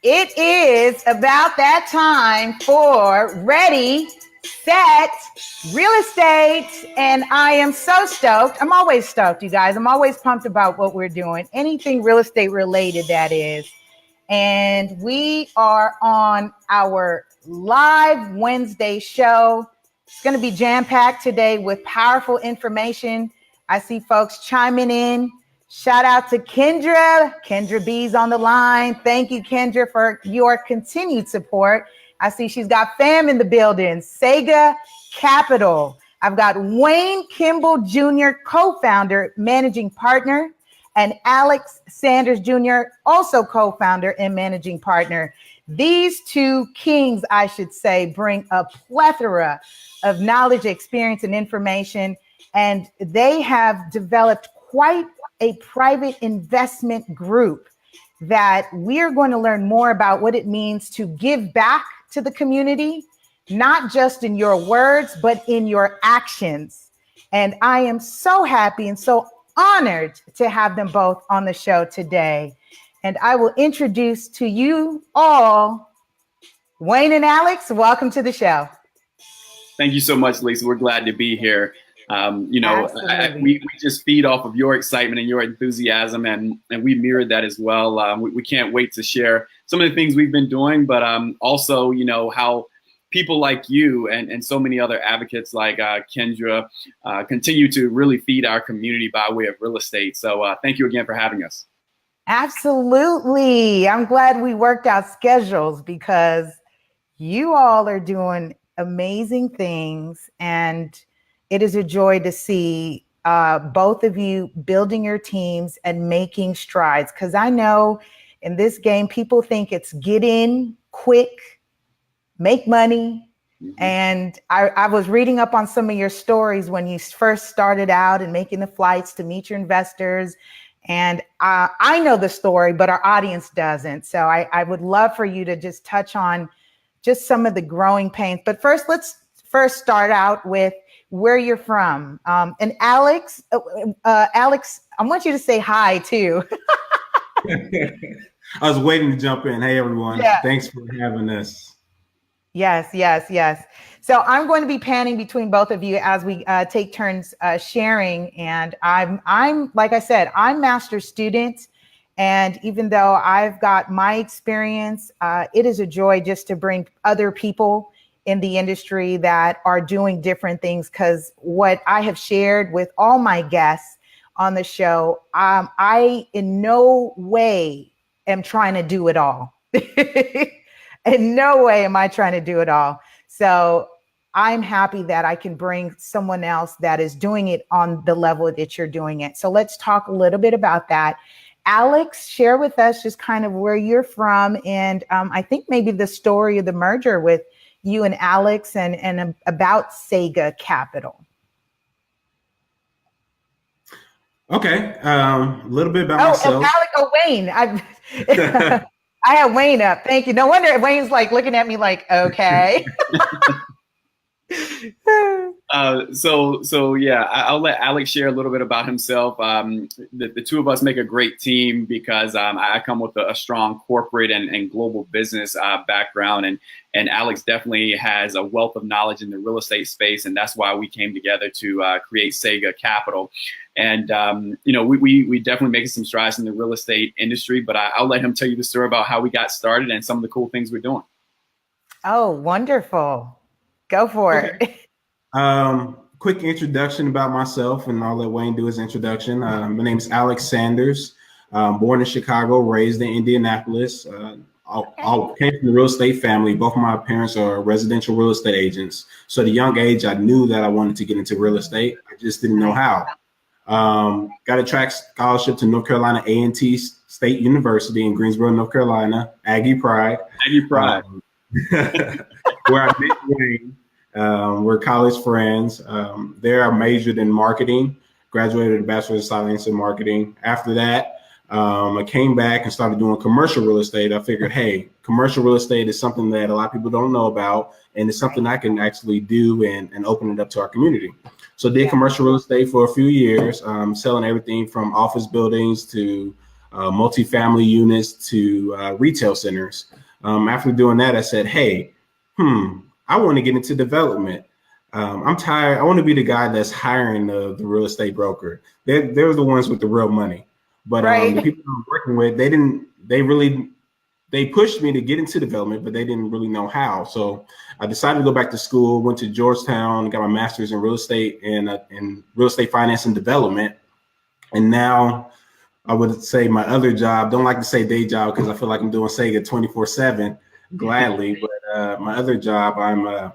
It is about that time for Ready, Set, Real Estate. And I am so stoked. I'm always stoked, you guys. I'm always pumped about what we're doing. Anything real estate related, that is. And we are on our live Wednesday show. It's going to be jam-packed today with powerful information. I see folks chiming in. Shout out to Kendra. Kendra B's on the line. Thank you, Kendra, for your continued support. I see she's got fam in the building. Sega Capital. I've got Wayne Kimball Jr., co-founder, managing partner, and Alex Sanders Jr., also co-founder and managing partner. These two kings, I should say, bring a plethora of knowledge, experience, and information, and they have developed quite a private investment group that we're going to learn more about what it means to give back to the community, not just in your words, but in your actions. And I am so happy and so honored to have them both on the show today. And I will introduce to you all Wayne and Alex. Welcome to the show. Thank you so much, Lisa. We're glad to be here. We just feed off of your excitement and your enthusiasm, and we mirrored that as well. We can't wait to share some of the things we've been doing, but also, how people like you and so many other advocates like Kendra continue to really feed our community by way of real estate. So thank you again for having us. Absolutely. I'm glad we worked out schedules because you all are doing amazing things, and it is a joy to see both of you building your teams and making strides. Because I know in this game, people think it's get in quick, make money. Mm-hmm. And I was reading up on some of your stories when you first started out and making the flights to meet your investors. And I know the story, but our audience doesn't. So I would love for you to just touch on just some of the growing pains. But let's start out with where you're from. And Alex, I want you to say hi too. I was waiting to jump in. Hey, everyone. Yeah. Thanks for having us. Yes. So I'm going to be panning between both of you as we take turns sharing. And I'm like I said, I'm master's student. And even though I've got my experience, it is a joy just to bring other people in the industry that are doing different things, because what I have shared with all my guests on the show, I in no way am trying to do it all. In no way am I trying to do it all. So I'm happy that I can bring someone else that is doing it on the level that you're doing it. So let's talk a little bit about that. Alex, share with us just kind of where you're from, and I think maybe the story of the merger with you and Alex and about Sega Capital. Okay, a little bit about myself. Wayne. I have Wayne up. Thank you. No wonder Wayne's like looking at me like, okay. So yeah, I'll let Alex share a little bit about himself. The two of us make a great team because I come with a strong corporate and global business background, and Alex definitely has a wealth of knowledge in the real estate space, and that's why we came together to create Sega Capital. And we definitely making some strides in the real estate industry, but I'll let him tell you the story about how we got started and some of the cool things we're doing. Oh, wonderful. Go for it. Quick introduction about myself, and I'll let Wayne do his introduction. My name is Alex Sanders. Born in Chicago, raised in Indianapolis. I came from the real estate family. Both of my parents are residential real estate agents. So at a young age, I knew that I wanted to get into real estate. I just didn't know how. Got a track scholarship to North Carolina A&T State University in Greensboro, North Carolina. Aggie Pride. Where I met Wayne. We're college friends. There I majored in marketing, graduated with a bachelor's of science in marketing. After that, I came back and started doing commercial real estate. I figured, hey, commercial real estate is something that a lot of people don't know about, and it's something I can actually do and open it up to our community. So did commercial real estate for a few years, selling everything from office buildings to multifamily units to retail centers. After doing that, I said, hey, I want to get into development. I'm tired. I want to be the guy that's hiring the real estate broker. They're the ones with the real money. But the people I'm working with, they pushed me to get into development, but they didn't really know how. So I decided to go back to school, went to Georgetown, got my master's in real estate and in real estate finance and development. And now I would say my other job, don't like to say day job because I feel like I'm doing Sega 24/7 gladly. But my other job, I'm a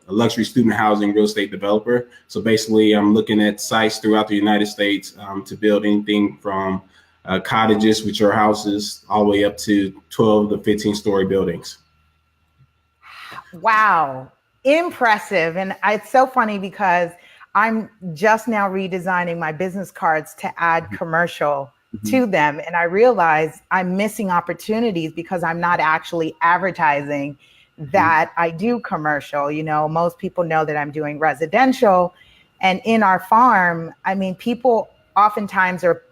luxury student housing real estate developer. So basically I'm looking at sites throughout the United States to build anything from cottages, which are houses, all the way up to 12 to 15-story buildings. Wow, impressive. And it's so funny because I'm just now redesigning my business cards to add commercial to them. And I realize I'm missing opportunities because I'm not actually advertising that I do commercial. You know, most people know that I'm doing residential. And in our farm, I mean, people oftentimes are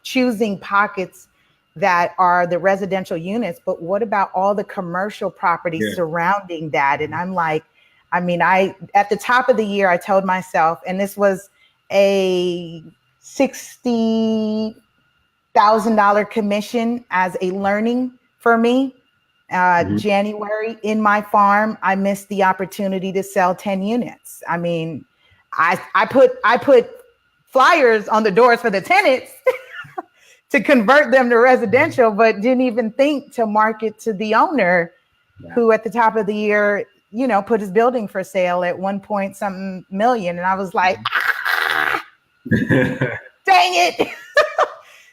choosing pockets that are the residential units, but what about all the commercial properties surrounding that? And I'm like, I mean, at the top of the year, I told myself, and this was a $60,000 commission as a learning for me. January in my farm, I missed the opportunity to sell 10 units. I mean, I put flyers on the doors for the tenants to convert them to residential, but didn't even think to market to the owner who at the top of the year, you know, put his building for sale at 1 million. And I was like, dang it.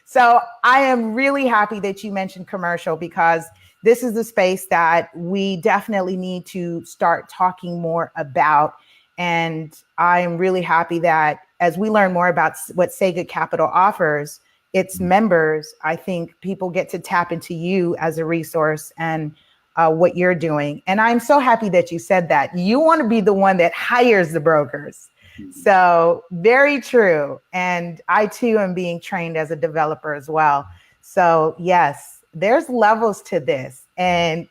So I am really happy that you mentioned commercial because this is a space that we definitely need to start talking more about. And I am really happy that as we learn more about what Sega Capital offers its members, I think people get to tap into you as a resource and what you're doing. And I'm so happy that you said that. You want to be the one that hires the brokers. So very true. And I too am being trained as a developer as well. So yes, there's levels to this. And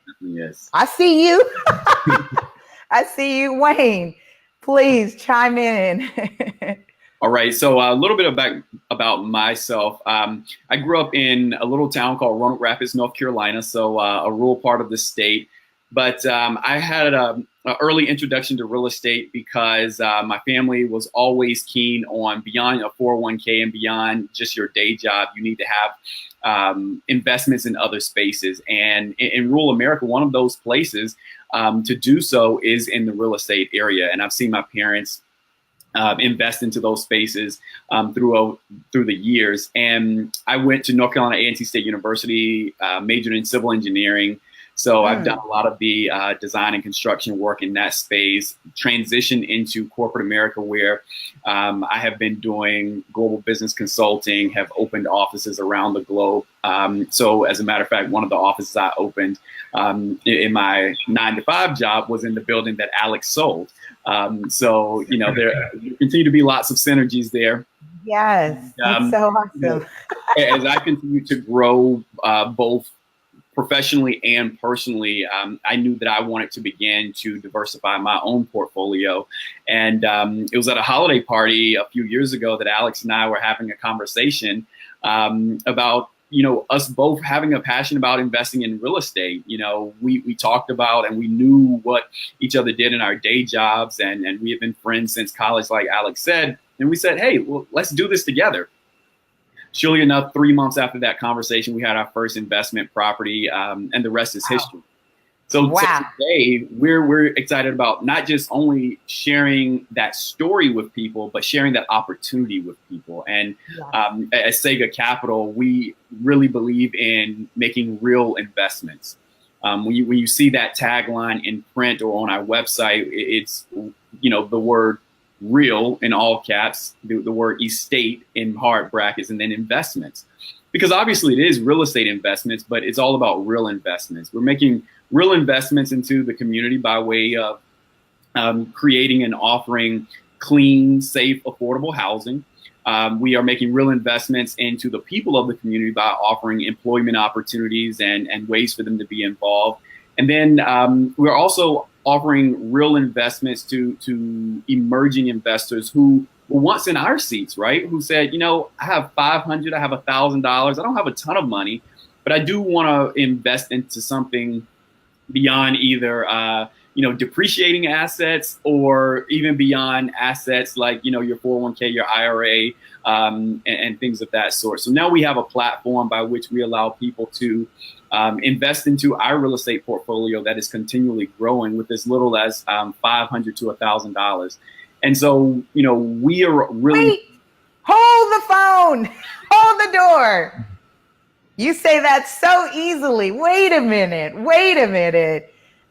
I see you. I see you, Wayne. Please chime in. All right, so a little bit about myself. I grew up in a little town called Roanoke Rapids, North Carolina, so a rural part of the state. But I had an early introduction to real estate because my family was always keen on beyond a 401k and beyond just your day job. You need to have investments in other spaces. And in rural America, one of those places to do so is in the real estate area. And I've seen my parents invest into those spaces through the years. And I went to North Carolina A&T State University, majored in civil engineering. So I've done a lot of the design and construction work in that space, transitioned into corporate America where I have been doing global business consulting, have opened offices around the globe. So as a matter of fact, one of the offices I opened in my 9-to-5 job was in the building that Alex sold. So, you know, there continue to be lots of synergies there. Yes, that's so awesome. You know, as I continue to grow both professionally and personally, I knew that I wanted to begin to diversify my own portfolio. And it was at a holiday party a few years ago that Alex and I were having a conversation about, you know, us both having a passion about investing in real estate. You know, we talked about and we knew what each other did in our day jobs. And we have been friends since college, like Alex said. And we said, hey, well, let's do this together. Surely enough, 3 months after that conversation, we had our first investment property, and the rest is history. So today, we're excited about not just only sharing that story with people, but sharing that opportunity with people. And at Sega Capital, we really believe in making real investments. When you see that tagline in print or on our website, it's, you know, the word real in all caps, the word estate in hard brackets, and then investments. Because obviously it is real estate investments, but it's all about real investments. We're making real investments into the community by way of creating and offering clean, safe, affordable housing. We are making real investments into the people of the community by offering employment opportunities and ways for them to be involved. And then we're also offering real investments to emerging investors who were once in our seats, right? Who said, I have $500, I have $1,000, I don't have a ton of money, but I do want to invest into something beyond either depreciating assets or even beyond assets like your 401k, your IRA, and things of that sort. So now we have a platform by which we allow people to invest into our real estate portfolio that is continually growing with as little as $500 to $1,000. And so we are really. Wait, hold the phone, hold the door. You say that so easily. Wait a minute.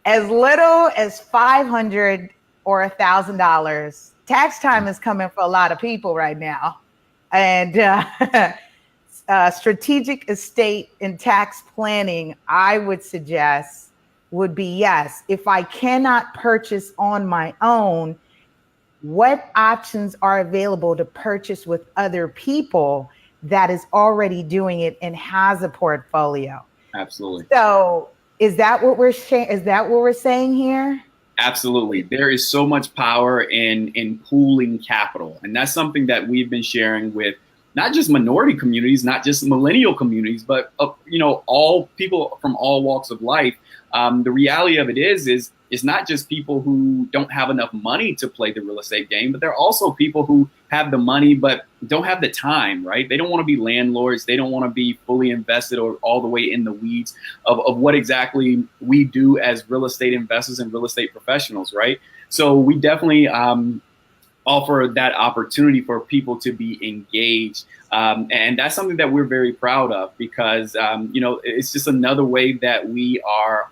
As little as $500 or $1,000. Tax time is coming for a lot of people right now. And strategic estate and tax planning, I would suggest, would be yes. If I cannot purchase on my own, what options are available to purchase with other people that is already doing it and has a portfolio? Absolutely. So is that what we're saying here? Absolutely. There is so much power in pooling capital. And that's something that we've been sharing with not just minority communities, not just millennial communities, but all people from all walks of life. The reality of it is it's not just people who don't have enough money to play the real estate game, but there are also people who have the money but don't have the time, right? They don't want to be landlords. They don't want to be fully invested or all the way in the weeds of what exactly we do as real estate investors and real estate professionals, right? So we definitely offer that opportunity for people to be engaged. And that's something that we're very proud of because, it's just another way that we are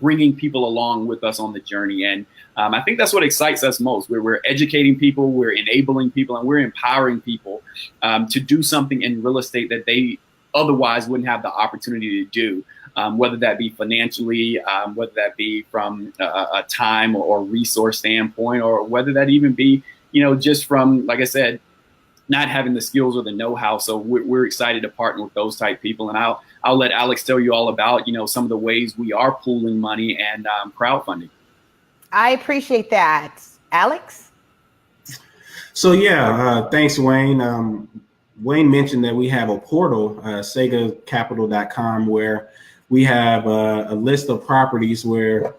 bringing people along with us on the journey. And I think that's what excites us most. We're educating people, we're enabling people, and we're empowering people to do something in real estate that they otherwise wouldn't have the opportunity to do, whether that be financially, whether that be from a time or resource standpoint, or whether that even be, just from, like I said, not having the skills or the know-how. So we're excited to partner with those type people. And I'll let Alex tell you all about, some of the ways we are pooling money and crowdfunding. I appreciate that. Alex? So thanks, Wayne. Wayne mentioned that we have a portal, segacapital.com, where we have a list of properties where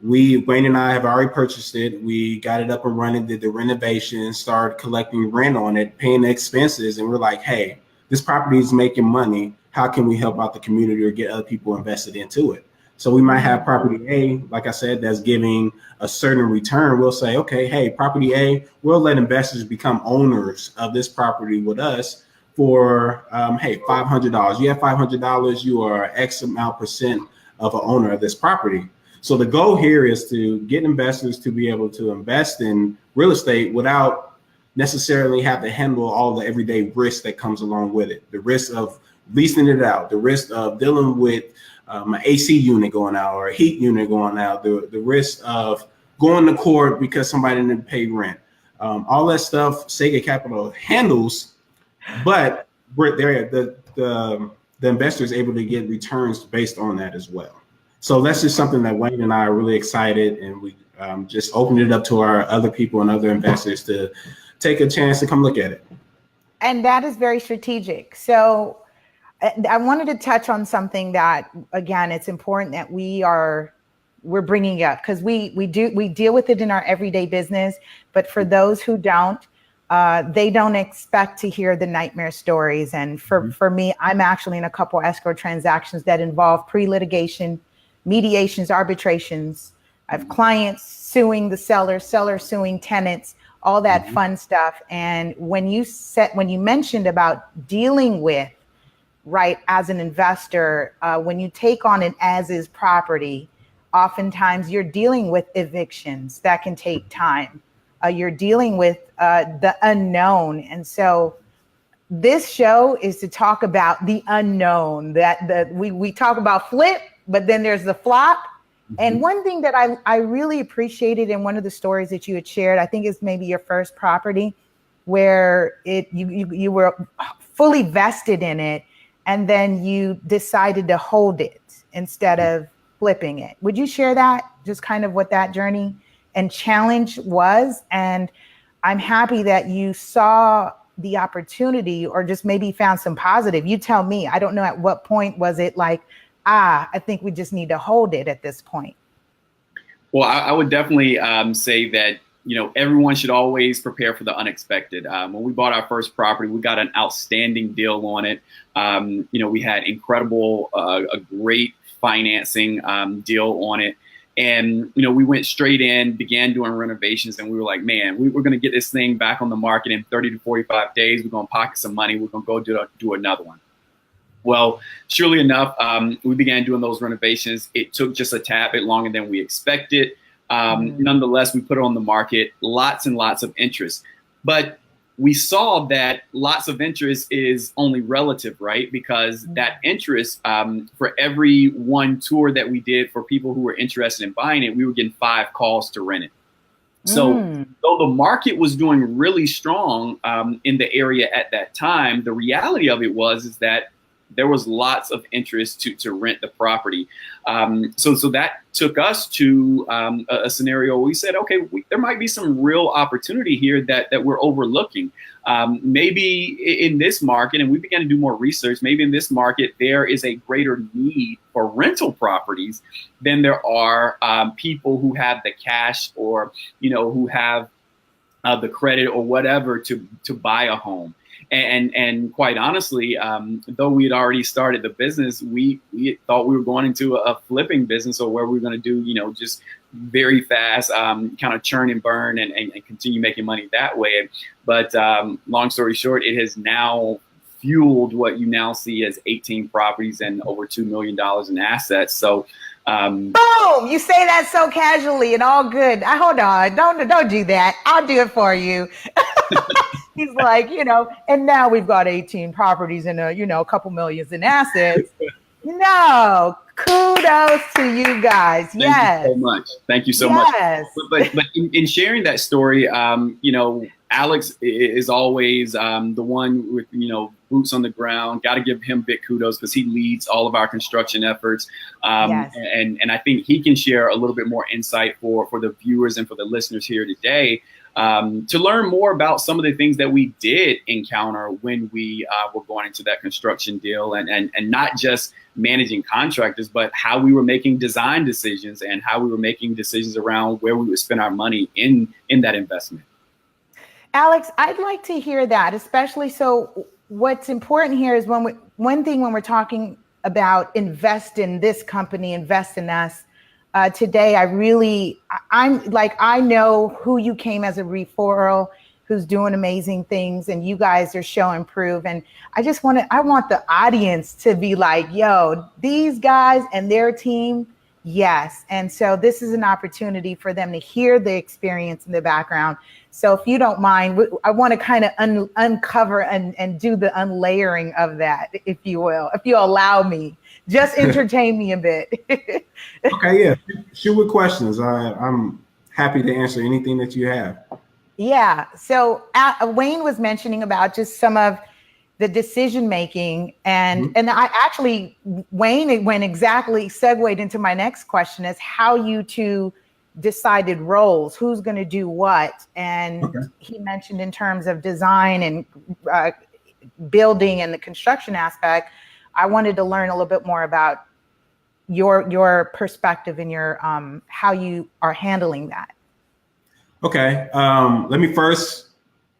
Wayne and I have already purchased it. We got it up and running, did the renovation, started collecting rent on it, paying the expenses. And we're like, hey, this property is making money. How can we help out the community or get other people invested into it? So we might have property A, like I said, that's giving a certain return. We'll say, okay, hey, property A, we'll let investors become owners of this property with us for, hey, $500. You have $500, you are X amount percent of an owner of this property. So the goal here is to get investors to be able to invest in real estate without necessarily have to handle all the everyday risk that comes along with it. The risk of leasing it out, the risk of dealing with an AC unit going out or a heat unit going out, the risk of going to court because somebody didn't pay rent. All that stuff Sega Capital handles, but the investor is able to get returns based on that as well. So that's just something that Wayne and I are really excited, and we just opened it up to our other people and other investors to take a chance to come look at it. And that is very strategic. So I wanted to touch on something that, again, it's important that we're bringing up because we deal with it in our everyday business. But for those who don't, they don't expect to hear the nightmare stories. And for me, I'm actually in a couple escrow transactions that involve pre-litigation, mediations, arbitrations. I have clients suing the seller suing tenants, all that fun stuff. And when you mentioned about dealing with, right, as an investor, when you take on an as-is property, oftentimes you're dealing with evictions that can take time. You're dealing with the unknown. And so this show is to talk about the unknown, that we talk about flip, but then there's the flop. And one thing that I really appreciated in one of the stories that you had shared, I think is maybe your first property, where you were fully vested in it, and then you decided to hold it instead of flipping it. Would you share that? Just kind of what that journey and challenge was? And I'm happy that you saw the opportunity, or just maybe found some positive. You tell me. I don't know at what point was it like, I think we just need to hold it at this point. Well, I would definitely say that, everyone should always prepare for the unexpected. When we bought our first property, we got an outstanding deal on it. We had a great financing deal on it. And, we went straight in, began doing renovations, and we were like, man, we're going to get this thing back on the market in 30 to 45 days. We're going to pocket some money. We're going to go do another one. Well, surely enough, we began doing those renovations. It took just a tad bit longer than we expected. Nonetheless, we put it on the market, lots and lots of interest. But we saw that lots of interest is only relative, right? Because that interest, for every one tour that we did for people who were interested in buying it, we were getting 5 calls to rent it. So though the market was doing really strong in the area at that time, the reality of it is that there was lots of interest to rent the property. So that took us to a scenario where we said, okay, there might be some real opportunity here that we're overlooking. Maybe in this market, and we began to do more research, maybe in this market, there is a greater need for rental properties than there are people who have the cash or, who have the credit or whatever to buy a home. And quite honestly, though we had already started the business, we thought we were going into a flipping business, or where we were going to do, just very fast, kind of churn and burn and continue making money that way. But long story short, it has now fueled what you now see as 18 properties and over $2 million in assets. So boom, you say that so casually and all good. Hold on, don't do that. I'll do it for you. He's like, and now we've got 18 properties and a couple millions in assets. No, kudos to you guys. Yes. Thank you so much. But in sharing that story, Alex is always the one with, boots on the ground. Got to give him big kudos because he leads all of our construction efforts. And I think he can share a little bit more insight for the viewers and for the listeners here today, to learn more about some of the things that we did encounter when we were going into that construction deal, and not just managing contractors, but how we were making design decisions and how we were making decisions around where we would spend our money in that investment. Alex, I'd like to hear that, especially. So what's important here is when we're talking about invest in this company, invest in us. Today, I know who you came as a referral, who's doing amazing things, and you guys are showing proof. And I want the audience to be like, yo, these guys and their team, yes. And so this is an opportunity for them to hear the experience in the background. So if you don't mind, I want to kind of uncover and do the unlayering of that, if you will, if you allow me. Just entertain me a bit. Okay, yeah. Shoot with questions. I'm happy to answer anything that you have. Yeah. So Wayne was mentioning about just some of the decision making, and I actually, Wayne went exactly segued into my next question, is how you two decided roles, who's going to do what. And he mentioned in terms of design and building and the construction aspect. I wanted to learn a little bit more about your perspective and your how you are handling that. Okay. Let me first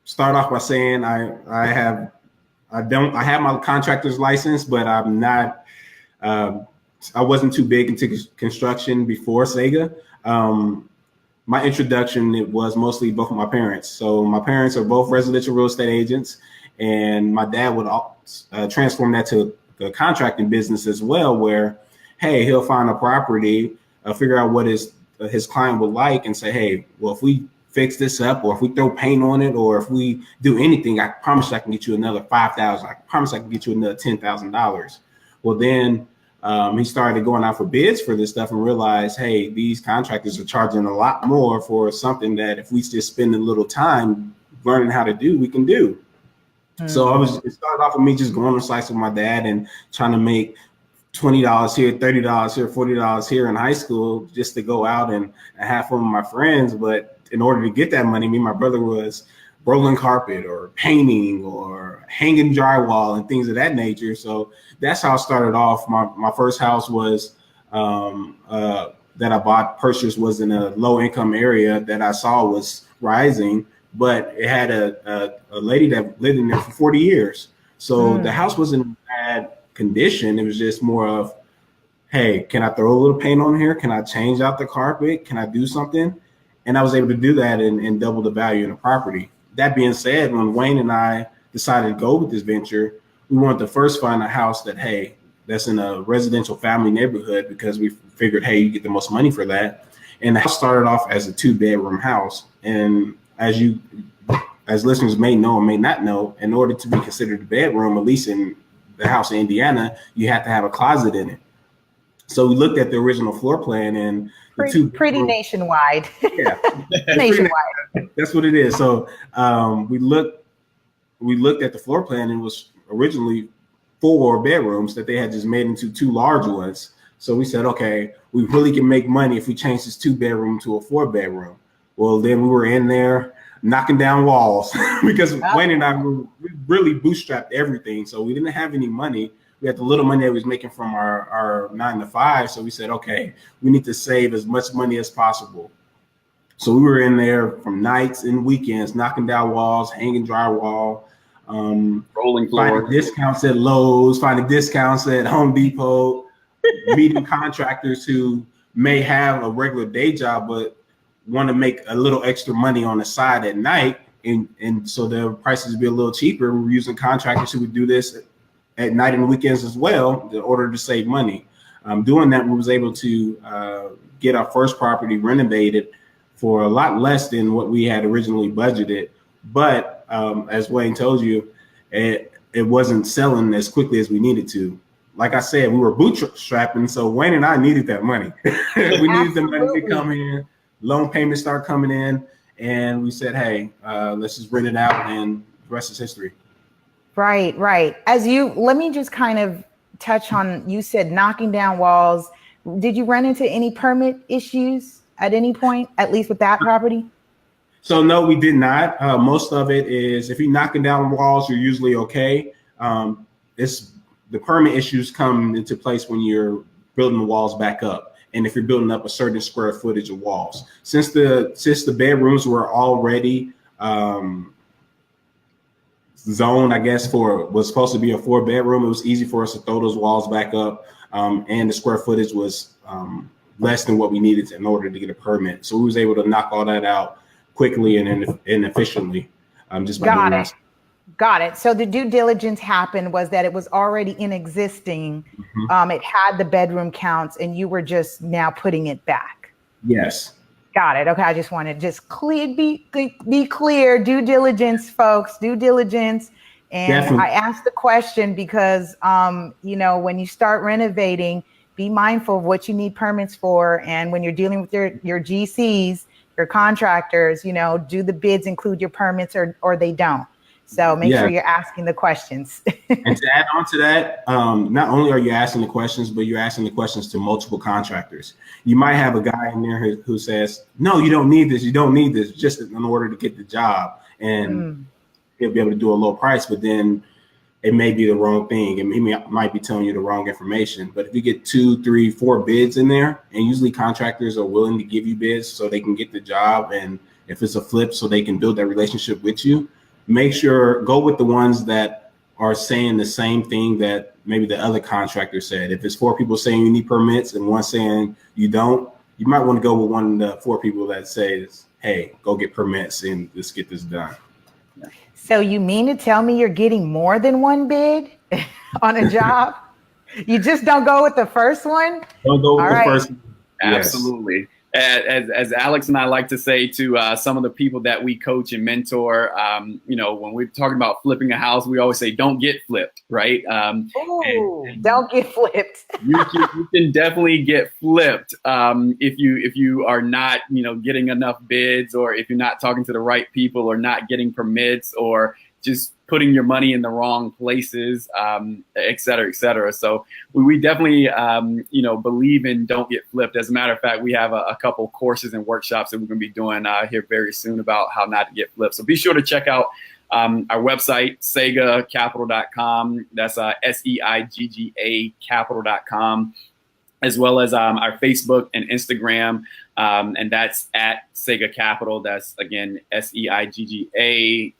start off by saying I have my contractor's license, but I'm not. I wasn't too big into construction before Sega. My introduction, it was mostly both of my parents. So my parents are both residential real estate agents, and my dad would transform that to the contracting business as well, where, hey, he'll find a property, figure out what his client would like, and say, hey, well, if we fix this up, or if we throw paint on it, or if we do anything, I promise I can get you another $5,000. I promise I can get you another $10,000. Well, then he started going out for bids for this stuff and realized, hey, these contractors are charging a lot more for something that if we just spend a little time learning how to do, we can do. So it started off with me just going on sites with my dad and trying to make $20 here, $30 here, $40 here in high school just to go out and have fun with my friends. But in order to get that money, me and my brother was rolling carpet or painting or hanging drywall and things of that nature. So that's how it started off. My first house was that I purchased was in a low income area that I saw was rising, but it had a lady that lived in there for 40 years. So the house wasn't in bad condition. It was just more of, hey, can I throw a little paint on here? Can I change out the carpet? Can I do something? And I was able to do that and double the value in the property. That being said, when Wayne and I decided to go with this venture, we wanted to first find a house that's in a residential family neighborhood, because we figured, hey, you get the most money for that. And the house started off as a 2-bedroom house. And as listeners may know or may not know, in order to be considered a bedroom, at least in the house in Indiana, you have to have a closet in it. So we looked at the original floor plan and pretty nationwide. Yeah, nationwide. That's what it is. So we looked at the floor plan, and it was originally 4 bedrooms that they had just made into 2 large ones. So we said, okay, we really can make money if we change this 2-bedroom to a 4-bedroom. Well, then we were in there knocking down walls because Wayne and I we really bootstrapped everything. So we didn't have any money. We had the little money that we was making from our 9 to 5. So we said, okay, we need to save as much money as possible. So we were in there from nights and weekends, knocking down walls, hanging drywall, rolling floor, finding discounts at Lowe's, finding discounts at Home Depot, meeting contractors who may have a regular day job but want to make a little extra money on the side at night, and so the prices would be a little cheaper. We were using contractors who would do this at night and weekends as well in order to save money. Doing that, we was able to get our first property renovated for a lot less than what we had originally budgeted. But as Wayne told you, it wasn't selling as quickly as we needed to. Like I said, we were bootstrapping, so Wayne and I needed that money. We needed the money to come in. Loan payments start coming in, and we said, hey, let's just rent it out, and the rest is history. Right. Let me just kind of touch on, you said knocking down walls. Did you run into any permit issues at any point, at least with that property? So no, we did not. Most of it is, if you're knocking down walls, you're usually okay. The permit issues come into place when you're building the walls back up. And if you're building up a certain square footage of walls, since the bedrooms were already zoned, I guess, was supposed to be a 4-bedroom, it was easy for us to throw those walls back up, and the square footage was less than what we needed in order to get a permit. So we was able to knock all that out quickly and efficiently, just by doing that. Got it. So the due diligence happened was that it was already in existing. It had the bedroom counts, and you were just now putting it back. Yes. Got it. Okay. I just want to be clear. Due diligence, folks. Due diligence. And definitely. I asked the question because, when you start renovating, be mindful of what you need permits for, and when you're dealing with your GCs, your contractors, do the bids include your permits or they don't? So make sure you're asking the questions. And to add on to that, not only are you asking the questions, but you're asking the questions to multiple contractors. You might have a guy in there who says, no, you don't need this. You don't need this, just in order to get the job. And he'll be able to do a low price, but then it may be the wrong thing. And he might be telling you the wrong information. But if you get 2, 3, 4 bids in there, and usually contractors are willing to give you bids so they can get the job. And if it's a flip, so they can build that relationship with you. Make sure, go with the ones that are saying the same thing that maybe the other contractor said. If it's 4 people saying you need permits and one saying you don't, you might want to go with one of the 4 people that says, hey, go get permits and let's get this done. So you mean to tell me you're getting more than one bid on a job? You just don't go with the first one? Don't go with the first one. Absolutely. as Alex and I like to say to some of the people that we coach and mentor, when we're talking about flipping a house, we always say, don't get flipped, right? Don't get flipped. you can definitely get flipped if you are not, getting enough bids, or if you're not talking to the right people, or not getting permits, or just putting your money in the wrong places, et cetera, et cetera. So we definitely, believe in don't get flipped. As a matter of fact, we have a couple courses and workshops that we're going to be doing here very soon about how not to get flipped. So be sure to check out our website, SeigaCapital.com. That's SEIGGA Capital.com, as well as our Facebook and Instagram. And that's at Seiga Capital. That's, again, SEIGGA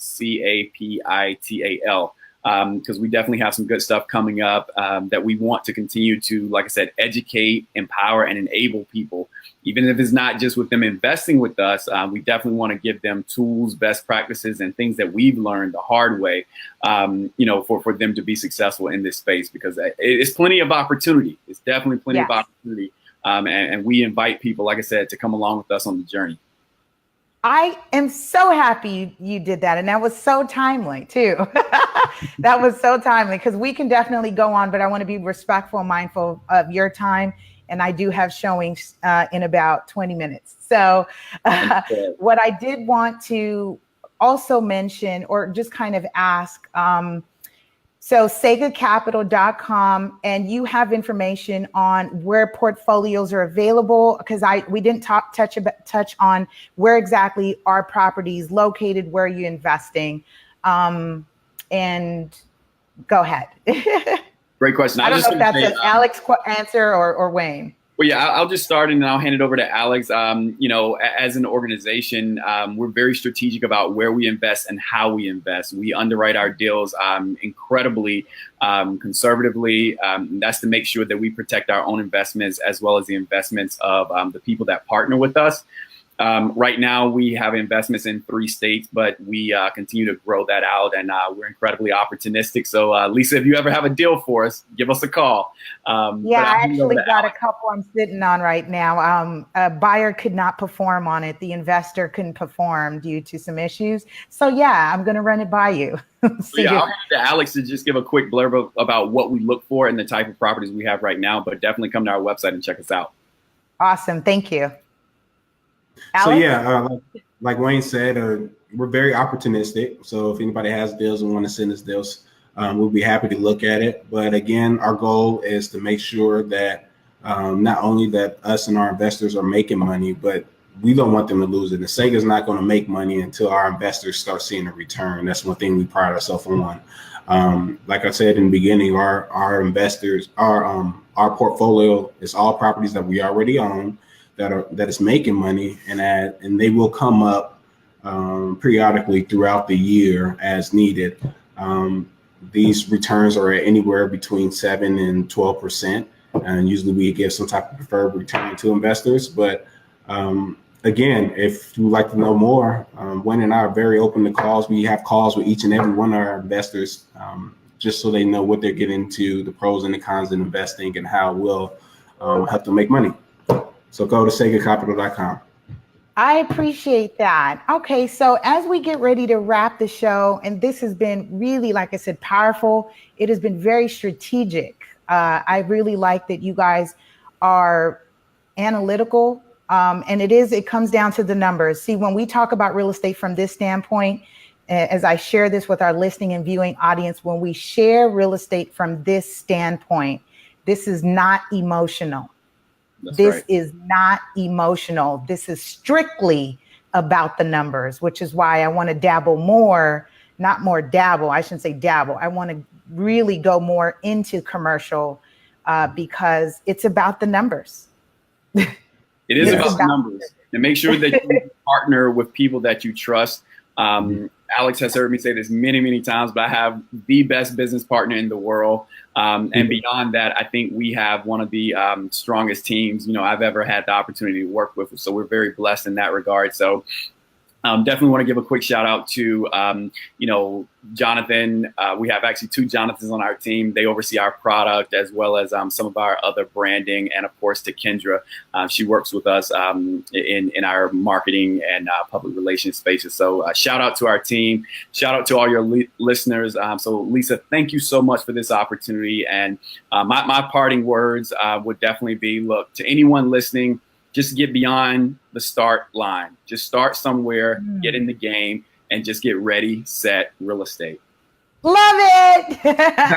CAPITAL. Because we definitely have some good stuff coming up that we want to continue to, like I said, educate, empower, and enable people. Even if it's not just with them investing with us, we definitely want to give them tools, best practices, and things that we've learned the hard way, for them to be successful in this space, because it's plenty of opportunity. It's definitely plenty of opportunity. And we invite people, like I said, to come along with us on the journey. I am so happy you did that. And that was so timely, too. That was so timely, because we can definitely go on, but I want to be respectful and mindful of your time. And I do have showings in about 20 minutes. So what I did want to also mention, or just kind of ask, so SeigaCapital.com, and you have information on where portfolios are available, because we didn't touch on where exactly are properties located, where are you investing, and go ahead. Great question. I don't know if that's an Alex answer or Wayne. Well, yeah, I'll just start and then I'll hand it over to Alex. As an organization, we're very strategic about where we invest and how we invest. We underwrite our deals incredibly conservatively. That's to make sure that we protect our own investments as well as the investments of the people that partner with us. Right now, we have investments in 3 states, but we continue to grow that out, and we're incredibly opportunistic. So, Lisa, if you ever have a deal for us, give us a call. I actually got a couple I'm sitting on right now. A buyer could not perform on it. The investor couldn't perform due to some issues. So, I'm going to run it by you. I'll hand it to Alex to just give a quick blurb about what we look for and the type of properties we have right now, but definitely come to our website and check us out. Awesome. Thank you. Alex? So like Wayne said, we're very opportunistic. So if anybody has deals and want to send us deals, we'll be happy to look at it. But again, our goal is to make sure that not only that us and our investors are making money, but we don't want them to lose it. And Seiga's not going to make money until our investors start seeing a return. That's one thing we pride ourselves on. Like I said in the beginning, our investors, our portfolio is all properties that we already own, that is making money, and they will come up periodically throughout the year as needed. These returns are at anywhere between 7 and 12%, and usually we give some type of preferred return to investors. But again, if you'd like to know more, Wayne and I are very open to calls. We have calls with each and every one of our investors, just so they know what they're getting into, the pros and the cons of investing, and how it will help them make money. So go to SeigaCapital.com. I appreciate that. Okay, so as we get ready to wrap the show, and this has been really, like I said, powerful. It has been very strategic. I really like that you guys are analytical, and it comes down to the numbers. See, when we talk about real estate from this standpoint, as I share this with our listening and viewing audience, when we share real estate from this standpoint, this is not emotional. This is not emotional. This is strictly about the numbers, which is why I want to dabble more, not more dabble. I shouldn't say dabble. I want to really go more into commercial because it's about the numbers. It is about the numbers. And make sure that you partner with people that you trust. Alex has heard me say this many, many times, but I have the best business partner in the world. And beyond that, I think we have one of the strongest teams, I've ever had the opportunity to work with. So we're very blessed in that regard. So Definitely want to give a quick shout out to, Jonathan. We have actually 2 Jonathans on our team. They oversee our product as well as some of our other branding. And of course, to Kendra, she works with us in our marketing and public relations spaces. So shout out to our team. Shout out to all your listeners. So Lisa, thank you so much for this opportunity. And my parting words would definitely be, look, to anyone listening, just get beyond the start line. Just start somewhere, get in the game, and just get ready, set, real estate. Love it.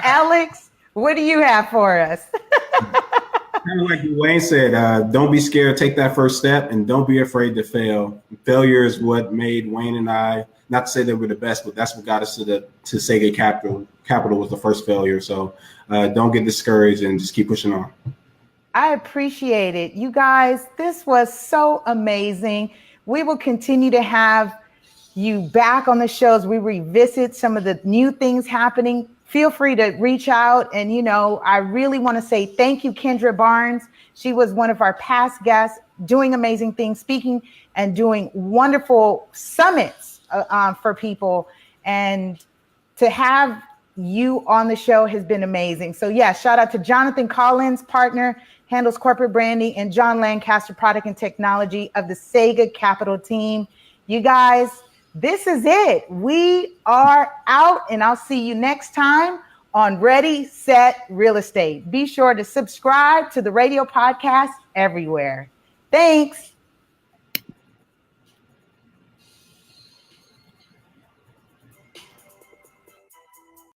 Alex, what do you have for us? Kind of like Wayne said, don't be scared. Take that first step and don't be afraid to fail. Failure is what made Wayne and I, not to say that we're the best, but that's what got us to Sega Capital. Capital was the first failure. So don't get discouraged and just keep pushing on. I appreciate it. You guys, this was so amazing. We will continue to have you back on the shows. We revisit some of the new things happening. Feel free to reach out. And, I really want to say thank you, Kendra Barnes. She was one of our past guests, doing amazing things, speaking and doing wonderful summits for people. And to have you on the show has been amazing. So yeah, shout out to Jonathan Collins, partner, handles corporate branding, and John Lancaster, product and technology of the Sega Capital team. You guys, this is it. We are out, and I'll see you next time on Ready, Set, Real Estate. Be sure to subscribe to the radio podcast everywhere. Thanks.